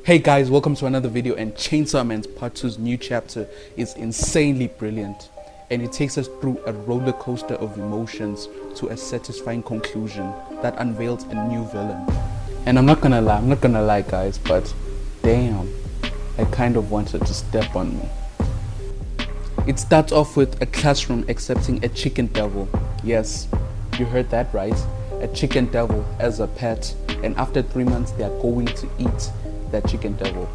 Hey guys, welcome to another video, and Chainsaw Man's Part 2's new chapter is insanely brilliant, and it takes us through a roller coaster of emotions to a satisfying conclusion that unveils a new villain. And I'm not gonna lie guys, but damn, I kind of wanted to step on me. It starts off with a classroom accepting a chicken devil. Yes, you heard that right, a chicken devil as a pet, and after 3 months they are going to eat that chicken devil.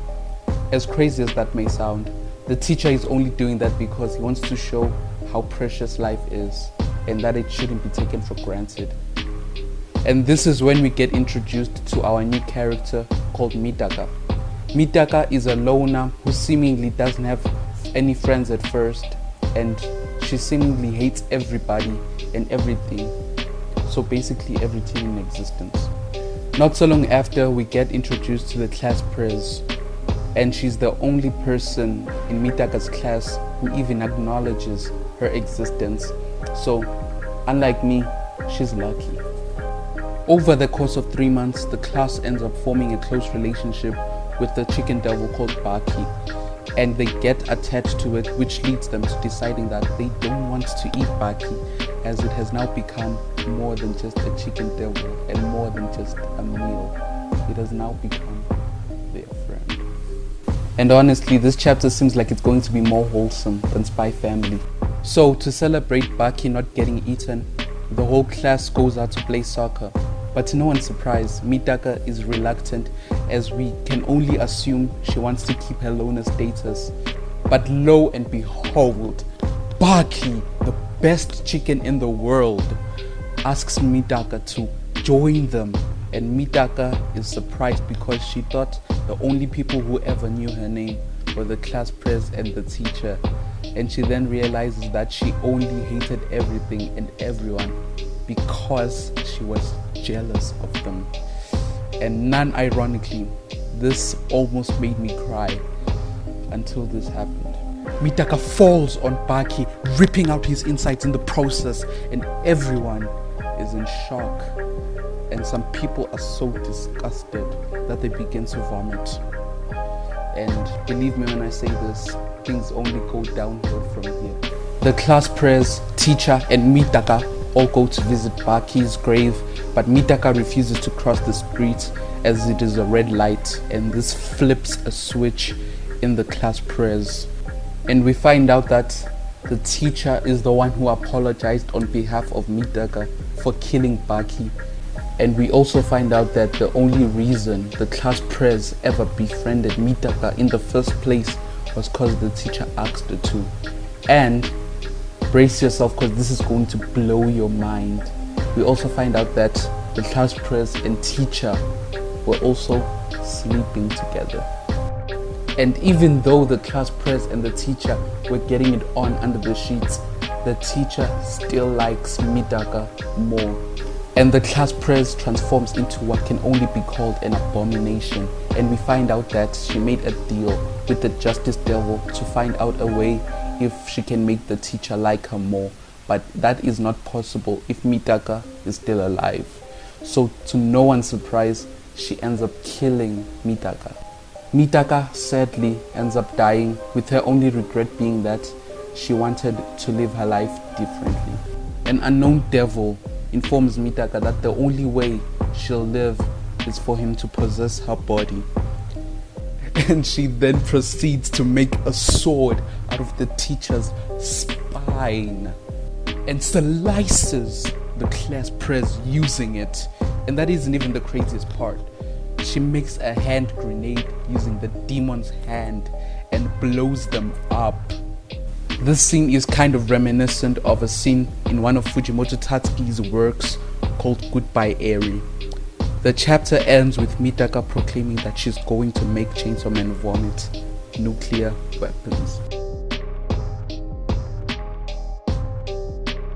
As crazy as that may sound, the teacher is only doing that because he wants to show how precious life is and that it shouldn't be taken for granted. And this is when we get introduced to our new character called Mitaka. Mitaka is a loner who seemingly doesn't have any friends at first, and she seemingly hates everybody and everything, so basically everything in existence. Not so long after, we get introduced to the class pres, and she's the only person in Mitaka's class who even acknowledges her existence. So, unlike me, she's lucky. Over the course of 3 months, the class ends up forming a close relationship with the chicken devil called Baki, and they get attached to it, which leads them to deciding that they don't want to eat Baki, as it has now become more than just a chicken devil and more than just a meal. It has now become their friend. And honestly, this chapter seems like it's going to be more wholesome than Spy Family. So to celebrate Baki not getting eaten, the whole class goes out to play soccer. But to no one's surprise, Mitaka is reluctant, as we can only assume she wants to keep her loner status. But lo and behold, Baki, the best chicken in the world, asks Mitaka to join them, and Mitaka is surprised because she thought the only people who ever knew her name were the class pres and the teacher, and she then realizes that she only hated everything and everyone because she was jealous of them. And non-ironically, this almost made me cry until this happened. Mitaka falls on Baki, ripping out his insides in the process, and everyone is in shock, and some people are so disgusted that they begin to vomit. And believe me when I say this, things only go downhill from here. The class pres, teacher, and Mitaka all go to visit Baki's grave, but Mitaka refuses to cross the street as it is a red light, and this flips a switch in the class pres. And we find out that the teacher is the one who apologized on behalf of Mitaka for killing Baki. And we also find out that the only reason the class pres ever befriended Mitaka in the first place was because the teacher asked her to. And brace yourself, because this is going to blow your mind. We also find out that the class pres and teacher were also sleeping together. And even though the class pres and the teacher were getting it on under the sheets, the teacher still likes Mitaka more. And the class pres transforms into what can only be called an abomination. And we find out that she made a deal with the justice devil to find out a way if she can make the teacher like her more. But that is not possible if Mitaka is still alive. So to no one's surprise, she ends up killing Mitaka. Mitaka sadly ends up dying, with her only regret being that she wanted to live her life differently. An unknown devil informs Mitaka that the only way she'll live is for him to possess her body. And she then proceeds to make a sword out of the teacher's spine and slices the class pres using it. And that isn't even the craziest part. She makes a hand grenade using the demon's hand and blows them up. This scene is kind of reminiscent of a scene in one of Fujimoto Tatsuki's works called Goodbye Eri. The chapter ends with Mitaka proclaiming that she's going to make Chainsaw Man vomit nuclear weapons.